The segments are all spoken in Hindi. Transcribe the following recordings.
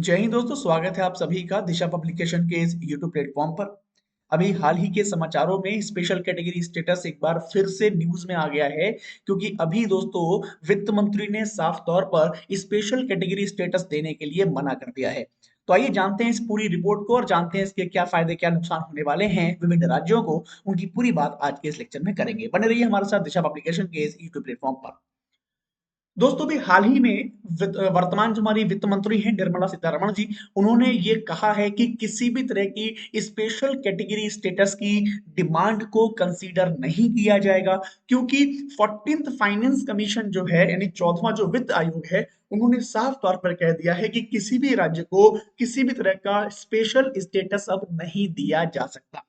जय हिंद दोस्तों, स्वागत है आप सभी का दिशा पब्लिकेशन के इस यूट्यूब प्लेटफॉर्म पर। अभी हाल ही के समाचारों में स्पेशल कैटेगरी स्टेटस एक बार फिर से न्यूज में आ गया है, क्योंकि अभी दोस्तों वित्त मंत्री ने साफ तौर पर स्पेशल कैटेगरी स्टेटस देने के लिए मना कर दिया है। तो आइए जानते हैं इस पूरी रिपोर्ट को और जानते हैं इसके क्या फायदे क्या नुकसान होने वाले हैं विभिन्न राज्यों को। उनकी पूरी बात आज के इस लेक्चर में करेंगे। बने रहिए हमारे साथ दिशा पब्लिकेशन के इस यूट्यूब प्लेटफॉर्म पर। दोस्तों भी हाल ही में वर्तमान जो हमारी वित्त मंत्री हैं निर्मला सीतारमण जी, उन्होंने ये कहा है कि किसी भी तरह की स्पेशल कैटेगरी स्टेटस की डिमांड को कंसीडर नहीं किया जाएगा, क्योंकि 14th फाइनेंस कमीशन जो है यानी 14वां जो वित्त आयोग है, उन्होंने साफ तौर पर कह दिया है कि किसी भी राज्य को किसी भी तरह का स्पेशल स्टेटस अब नहीं दिया जा सकता।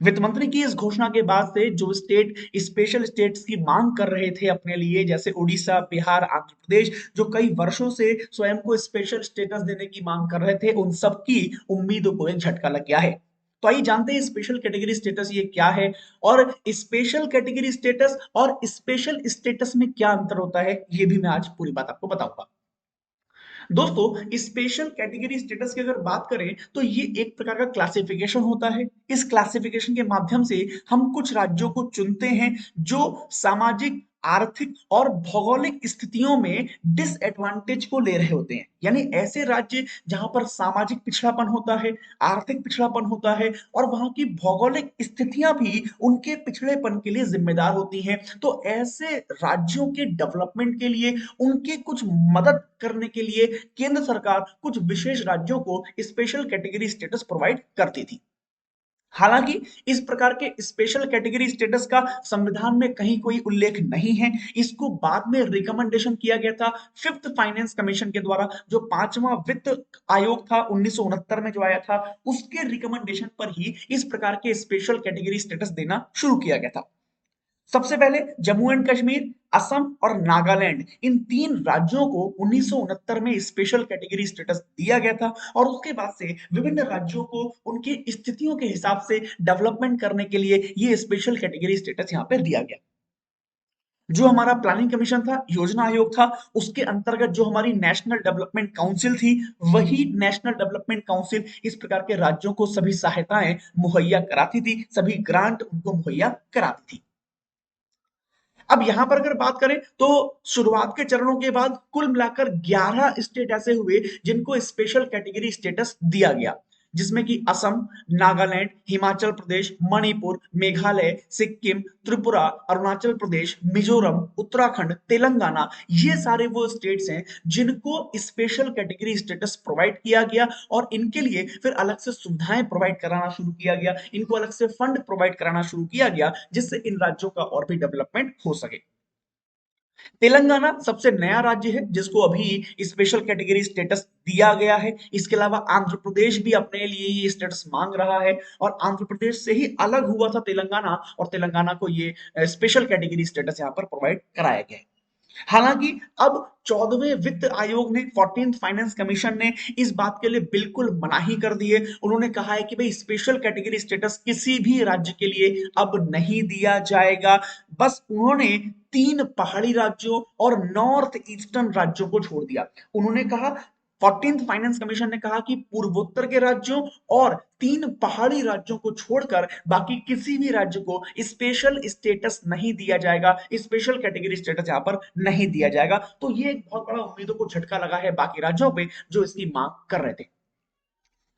वित्त मंत्री की इस घोषणा के बाद से जो स्टेट स्पेशल स्टेट्स की मांग कर रहे थे अपने लिए, जैसे उड़ीसा, बिहार, आंध्र प्रदेश, जो कई वर्षों से स्वयं को स्पेशल स्टेटस देने की मांग कर रहे थे, उन सबकी उम्मीदों को एक झटका लग गया है। तो आइए जानते हैं स्पेशल कैटेगरी स्टेटस ये क्या है, और स्पेशल कैटेगरी स्टेटस और स्पेशल स्टेटस में क्या अंतर होता है, ये भी मैं आज पूरी बात आपको बताऊंगा। दोस्तों स्पेशल कैटेगरी स्टेटस की अगर बात करें तो ये एक प्रकार का क्लासिफिकेशन होता है। इस क्लासिफिकेशन के माध्यम से हम कुछ राज्यों को चुनते हैं जो सामाजिक, आर्थिक और भौगोलिक स्थितियों में डिसएडवांटेज को ले रहे होते हैं। यानी ऐसे राज्य जहां पर सामाजिक पिछड़ापन होता है, आर्थिक पिछड़ापन होता है और वहां की भौगोलिक स्थितियां भी उनके पिछड़ेपन के लिए जिम्मेदार होती हैं। तो ऐसे राज्यों के डेवलपमेंट के लिए, उनके कुछ मदद करने के लिए केंद्र सरकार कुछ विशेष राज्यों को स्पेशल कैटेगरी स्टेटस प्रोवाइड करती थी। हालांकि इस प्रकार के स्पेशल कैटेगरी स्टेटस का संविधान में कहीं कोई उल्लेख नहीं है। इसको बाद में रिकमेंडेशन किया गया था फिफ्थ फाइनेंस कमीशन के द्वारा, जो पांचवा वित्त आयोग था 1969 में जो आया था, उसके रिकमेंडेशन पर ही इस प्रकार के स्पेशल कैटेगरी स्टेटस देना शुरू किया गया था। सबसे पहले जम्मू एंड कश्मीर, असम और नागालैंड, इन तीन राज्यों को 1969 में स्पेशल कैटेगरी स्टेटस दिया गया था, और उसके बाद से विभिन्न राज्यों को उनकी स्थितियों के हिसाब से डेवलपमेंट करने के लिए ये स्पेशल कैटेगरी स्टेटस यहाँ पे दिया गया। जो हमारा प्लानिंग कमीशन था, योजना आयोग था, उसके अंतर्गत जो हमारी नेशनल डेवलपमेंट काउंसिल थी, वही नेशनल डेवलपमेंट काउंसिल इस प्रकार के राज्यों को सभी सहायताएं मुहैया कराती थी, सभी ग्रांट उनको मुहैया कराती थी। अब यहां पर अगर बात करें तो शुरुआत के चरणों के बाद कुल मिलाकर 11 स्टेट ऐसे हुए जिनको स्पेशल कैटेगरी स्टेटस दिया गया, जिसमें कि असम, नागालैंड, हिमाचल प्रदेश, मणिपुर, मेघालय, सिक्किम, त्रिपुरा, अरुणाचल प्रदेश, मिजोरम, उत्तराखंड, तेलंगाना, ये सारे वो स्टेट्स हैं जिनको स्पेशल कैटेगरी स्टेटस प्रोवाइड किया गया, और इनके लिए फिर अलग से सुविधाएं प्रोवाइड कराना शुरू किया गया, इनको अलग से फंड प्रोवाइड कराना शुरू किया गया, जिससे इन राज्यों का और भी डेवलपमेंट हो सके। तेलंगाना सबसे नया राज्य है जिसको अभी स्पेशल कैटेगरी स्टेटस दिया गया है। इसके अलावा आंध्र प्रदेश भी अपने लिए ये स्टेटस मांग रहा है, और आंध्र प्रदेश से ही अलग हुआ था तेलंगाना, और तेलंगाना को ये स्पेशल कैटेगरी स्टेटस यहाँ पर प्रोवाइड कराया गया है। हालांकि अब 14वें वित्त आयोग ने, 14th फाइनेंस कमीशन ने इस बात के लिए बिल्कुल मनाही कर दी है। उन्होंने कहा है कि भाई स्पेशल कैटेगरी स्टेटस किसी भी राज्य के लिए अब नहीं दिया जाएगा। बस उन्होंने तीन पहाड़ी राज्यों और नॉर्थ ईस्टर्न राज्यों को छोड़ दिया। उन्होंने कहा, 14th फाइनेंस कमीशन ने कहा कि पूर्वोत्तर के राज्यों और तीन पहाड़ी राज्यों को छोड़कर बाकी किसी भी राज्य को स्पेशल स्टेटस नहीं दिया जाएगा, स्पेशल कैटेगरी स्टेटस यहां पर नहीं दिया जाएगा। तो ये एक बहुत बड़ा उम्मीदों को झटका लगा है बाकी राज्यों पे जो इसकी मांग कर रहे थे।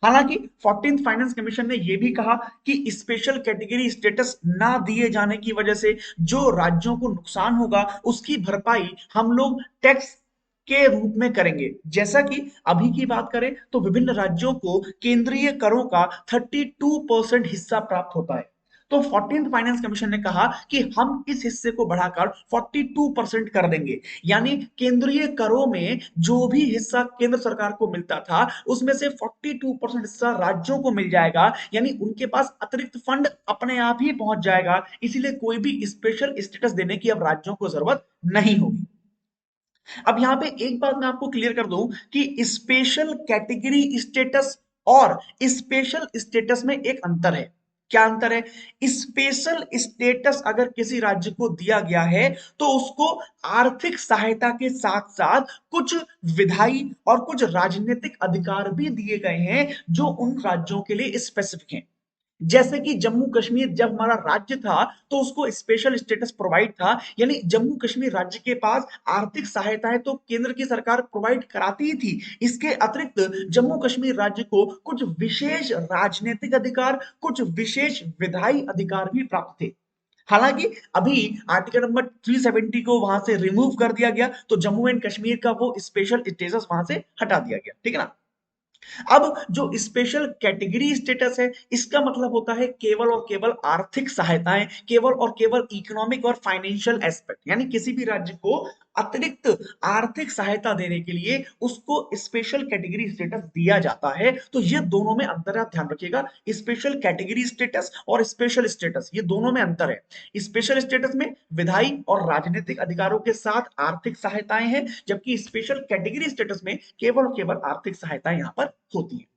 हालांकि 14th फाइनेंस कमीशन ने यह भी कहा कि स्पेशल कैटेगरी स्टेटस ना दिए जाने की वजह से जो राज्यों को नुकसान होगा उसकी भरपाई हम लोग टैक्स के रूप में करेंगे। जैसा कि अभी की बात करें तो विभिन्न राज्यों को केंद्रीय करों का 32% हिस्सा प्राप्त होता है। तो 14th फाइनेंस कमीशन ने कहा कि हम इस हिस्से को बढ़ाकर 42% कर देंगे। यानी केंद्रीय करों में जो भी हिस्सा केंद्र सरकार को मिलता था, उसमें से 42% हिस्सा राज्यों को मिल जाएगा। यानी उनके पास अतिरिक्त फंड अपने आप ही पहुंच जाएगा, इसीलिए कोई भी स्पेशल स्टेटस देने की अब राज्यों को जरूरत नहीं होगी। अब यहां पे एक बात मैं आपको क्लियर कर दूं कि स्पेशल कैटेगरी स्टेटस और स्पेशल स्टेटस में एक अंतर है। क्या अंतर है? स्पेशल स्टेटस अगर किसी राज्य को दिया गया है तो उसको आर्थिक सहायता के साथ साथ कुछ विधायी और कुछ राजनीतिक अधिकार भी दिए गए हैं जो उन राज्यों के लिए स्पेसिफिक हैं। जैसे कि जम्मू कश्मीर जब हमारा राज्य था तो उसको स्पेशल स्टेटस प्रोवाइड था, यानी जम्मू कश्मीर राज्य के पास आर्थिक सहायताएं तो केंद्र की सरकार प्रोवाइड कराती ही थी। इसके अतिरिक्त जम्मू कश्मीर राज्य को कुछ विशेष राजनीतिक अधिकार, कुछ विशेष विधायी अधिकार भी प्राप्त थे। हालांकि अभी आर्टिकल नंबर 370 को वहां से रिमूव कर दिया गया, तो जम्मू एंड कश्मीर का वो स्पेशल स्टेटस वहां से हटा दिया गया, ठीक है ना। अब जो स्पेशल कैटेगरी स्टेटस है, इसका मतलब होता है केवल और केवल आर्थिक सहायताएं, केवल और केवल इकोनॉमिक और फाइनेंशियल एस्पेक्ट, यानी किसी भी राज्य को अतिरिक्त आर्थिक सहायता देने के लिए उसको स्पेशल कैटेगरी स्टेटस दिया जाता है। तो ये दोनों में अंतर है, आप ध्यान रखिएगा। स्पेशल कैटेगरी स्टेटस और स्पेशल स्टेटस, ये दोनों में अंतर है। स्पेशल स्टेटस में विधायी और राजनीतिक अधिकारों के साथ आर्थिक सहायताएं हैं, जबकि स्पेशल कैटेगरी स्टेटस में केवल और केवल आर्थिक सहायताएं यहां पर होती है।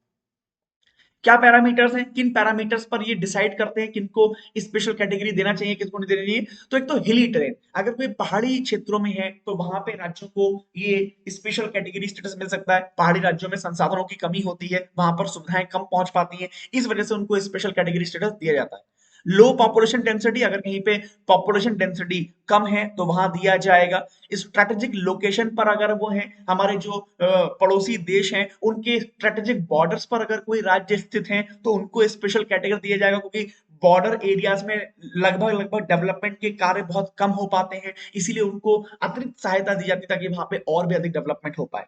क्या पैरामीटर्स हैं, किन पैरामीटर्स पर ये डिसाइड करते हैं किनको स्पेशल कैटेगरी देना चाहिए, किसको नहीं देना चाहिए? तो एक तो हिली टेरेन, अगर कोई पहाड़ी क्षेत्रों में है तो वहां पे राज्यों को ये स्पेशल कैटेगरी स्टेटस मिल सकता है। पहाड़ी राज्यों में संसाधनों की कमी होती है, वहां पर सुविधाएं कम पहुंच पाती हैं, इस वजह से उनको स्पेशल कैटेगरी स्टेटस दिया जाता है। लो पॉपुलेशन डेंसिटी, अगर कहीं पे पॉपुलेशन डेंसिटी कम है तो वहां दिया जाएगा। स्ट्रेटेजिक लोकेशन पर अगर वो है, हमारे जो पड़ोसी देश हैं उनके स्ट्रेटेजिक बॉर्डर्स पर अगर कोई राज्य स्थित है तो उनको स्पेशल कैटेगरी दिया जाएगा, क्योंकि बॉर्डर एरियाज में लगभग लगभग डेवलपमेंट के कार्य बहुत कम हो पाते हैं, इसीलिए उनको अतिरिक्त सहायता दी जाती है ताकि वहां पे और भी अधिक डेवलपमेंट हो पाए।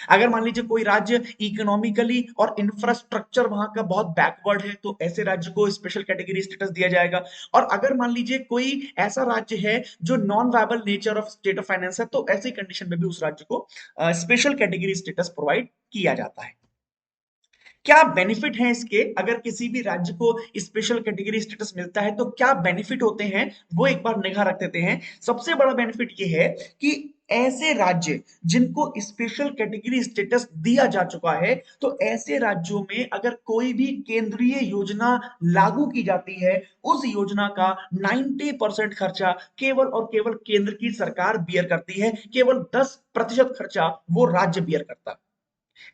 अगर मान लीजिए कोई राज्य इकोनॉमिकली और इंफ्रास्ट्रक्चर वहां का बहुत बैकवर्ड है तो ऐसे राज्य को स्पेशल कैटेगरी स्टेटस दिया जाएगा। और अगर मान लीजिए कोई ऐसा राज्य है जो non viable nature of state of finance है तो ऐसी कंडीशन में भी उस राज्य को स्पेशल कैटेगरी स्टेटस प्रोवाइड किया जाता है। क्या बेनिफिट है इसके, अगर किसी भी राज्य को स्पेशल कैटेगरी स्टेटस मिलता है तो क्या बेनिफिट होते हैं, वो एक बार निगाह रख देते हैं। सबसे बड़ा बेनिफिट ये है कि ऐसे राज्य जिनको स्पेशल कैटेगरी स्टेटस दिया जा चुका है, तो ऐसे राज्यों में अगर कोई भी केंद्रीय योजना लागू की जाती है, उस योजना का 90% खर्चा केवल और केवल केंद्र की सरकार बियर करती है, केवल 10% खर्चा वो राज्य बियर करता है।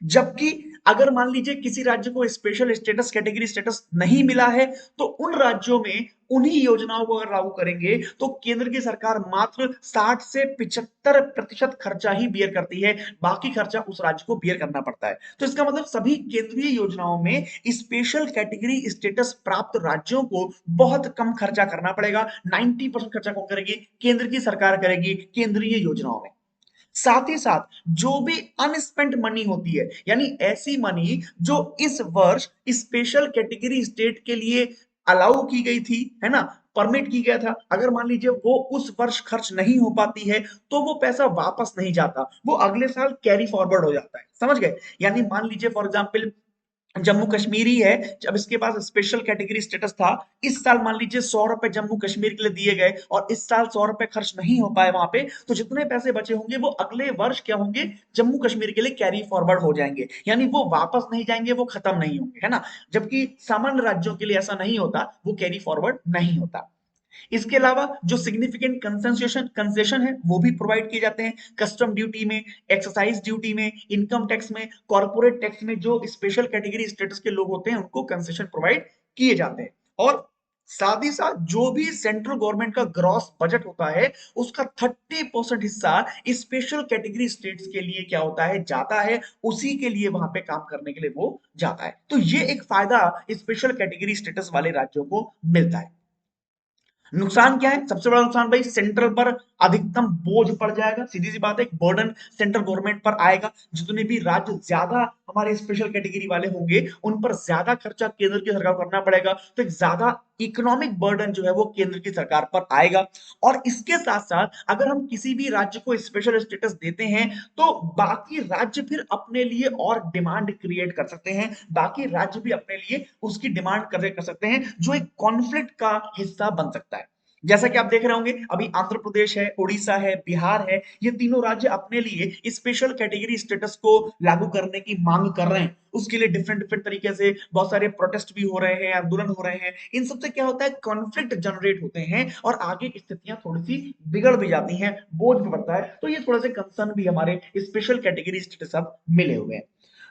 जबकि अगर मान लीजिए किसी राज्य को स्पेशल स्टेटस कैटेगरी स्टेटस नहीं मिला है तो उन राज्यों में उन्हीं योजनाओं को अगर लागू करेंगे तो केंद्र की सरकार मात्र 60 से 75% खर्चा ही बियर करती है, बाकी खर्चा उस राज्य को बियर करना पड़ता है। तो इसका मतलब सभी केंद्रीय योजनाओं में स्पेशल कैटेगरी स्टेटस प्राप्त राज्यों को बहुत कम खर्चा करना पड़ेगा। 90% खर्चा कौन करेगी? केंद्र की सरकार करेगी केंद्रीय योजनाओं में। साथ ही साथ जो भी अनस्पेंट मनी होती है, यानी ऐसी मनी जो इस वर्ष स्पेशल कैटेगरी स्टेट के लिए अलाउ की गई थी, है ना, परमिट की गया था, अगर मान लीजिए वो उस वर्ष खर्च नहीं हो पाती है तो वो पैसा वापस नहीं जाता, वो अगले साल कैरी फॉरवर्ड हो जाता है। समझ गए? यानी मान लीजिए फॉर एग्जांपल जम्मू कश्मीर ही है, जब इसके पास स्पेशल कैटेगरी स्टेटस था, इस साल मान लीजिए 100 रुपए जम्मू कश्मीर के लिए दिए गए और इस साल 100 रुपए खर्च नहीं हो पाए वहां पे, तो जितने पैसे बचे होंगे वो अगले वर्ष क्या होंगे, जम्मू कश्मीर के लिए कैरी फॉरवर्ड हो जाएंगे, यानी वो वापस नहीं जाएंगे, वो खत्म नहीं होंगे, है ना। जबकि सामान्य राज्यों के लिए ऐसा नहीं होता, वो कैरी फॉरवर्ड नहीं होता। इसके अलावा जो सिग्निफिकेंट कंसेशन कंसेशन है वो भी प्रोवाइड किए जाते हैं, कस्टम ड्यूटी में, एक्सरसाइज ड्यूटी में, इनकम टैक्स में, कॉर्पोरेट टैक्स में जो स्पेशल कैटेगरी स्टेटस के लोग होते हैं उनको कंसेशन प्रोवाइड किए जाते हैं। और साथ ही साथ जो भी सेंट्रल गवर्नमेंट का ग्रॉस बजट होता है उसका 30% हिस्सा स्पेशल कैटेगरी स्टेट्स के लिए क्या होता है, जाता है, उसी के लिए वहां पे काम करने के लिए वो जाता है। तो ये एक फायदा स्पेशल कैटेगरी स्टेटस वाले राज्यों को मिलता है। नुकसान क्या है? सबसे बड़ा नुकसान भाई सेंट्रल पर अधिकतम बोझ पड़ जाएगा, सीधी सी बात है, एक बर्डन सेंट्रल गवर्नमेंट पर आएगा। जितने भी राज्य ज्यादा हमारे स्पेशल कैटेगरी वाले होंगे उन पर ज्यादा खर्चा केंद्र की सरकार को करना पड़ेगा, तो एक ज्यादा इकोनॉमिक बर्डन जो है वो केंद्र की सरकार पर आएगा। और इसके साथ साथ अगर हम किसी भी राज्य को स्पेशल स्टेटस देते हैं तो बाकी राज्य फिर अपने लिए और डिमांड क्रिएट कर सकते हैं, बाकी राज्य भी अपने लिए उसकी डिमांड कर सकते हैं, जो एक कॉन्फ्लिक्ट का हिस्सा बन सकता है। जैसा कि आप देख रहे होंगे अभी आंध्र प्रदेश है, उड़ीसा है, बिहार है, ये तीनों राज्य अपने लिए स्पेशल कैटेगरी स्टेटस को लागू करने की मांग कर रहे हैं। उसके लिए डिफरेंट डिफरेंट तरीके से बहुत सारे प्रोटेस्ट भी हो रहे हैं, आंदोलन हो रहे हैं। इन सबसे क्या होता है, कॉन्फ्लिक्ट जनरेट होते हैं और आगे की स्थितियां थोड़ी सी बिगड़ भी जाती हैं, बोझ भी बढ़ता है। तो ये थोड़ा सा कंसर्न भी हमारे स्पेशल कैटेगरी स्टेटस अब मिले हुए हैं।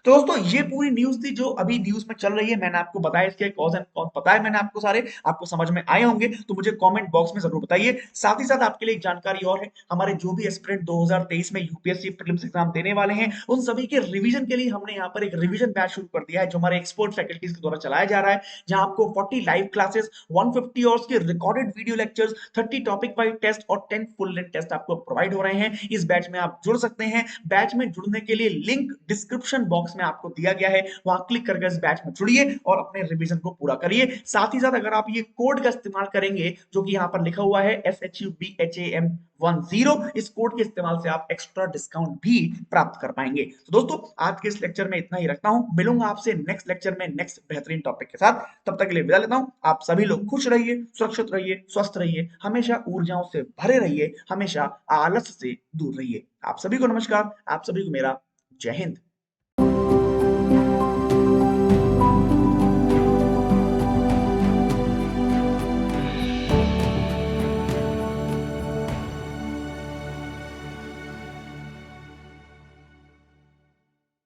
तो दोस्तों ये पूरी न्यूज थी जो अभी न्यूज में चल रही है। मैंने आपको बताया इसके कॉज एंड कॉन बताया मैंने आपको सारे, आपको समझ में आए होंगे तो मुझे कमेंट बॉक्स में जरूर बताइए। साथ ही साथ आपके लिए एक जानकारी और है, हमारे जो भी एस्पिरेंट 2023 में यूपीएससी प्रीलिम्स एग्जाम देने वाले हैं उन सभी के रिवीजन के लिए हमने यहाँ पर एक रिवीजन बैच शुरू कर दिया है जो हमारे एक्सपर्ट फैकल्टीज के द्वारा चलाया जा रहा है, जहां आपको 40 लाइव क्लासेस, 150 आवर्स के recorded video lectures, 30 topic wise test और 10 फुल लेंथ टेस्ट आपको प्रोवाइड हो रहे हैं। इस बैच में आप जुड़ सकते हैं। बैच में जुड़ने के लिए लिंक डिस्क्रिप्शन बॉक्स में आपको दिया गया है, वहां क्लिक करके इस बैच में जुड़िए और अपने रिवीजन को पूरा करिए। साथ ही साथ अगर आप ये कोड का इस्तेमाल करेंगे जो कि यहाँ पर लिखा हुआ है SHUBHAM10, इस कोड के इस्तेमाल से आप एक्स्ट्रा डिस्काउंट भी प्राप्त कर पाएंगे। तो दोस्तों आज के इस लेक्चर में इतना ही रखता हूं, मिलूंगा आपसे नेक्स्ट लेक्चर में नेक्स्ट बेहतरीन टॉपिक के साथ। तब तक के लिए विदा लेता हूं। आप सभी लोग खुश रहिए, सुरक्षित रहिए, स्वस्थ रहिए, हमेशा ऊर्जाओं से भरे रहिए, हमेशा आलस से दूर रहिए। आप सभी को नमस्कार, आप सभी को मेरा जय हिंद।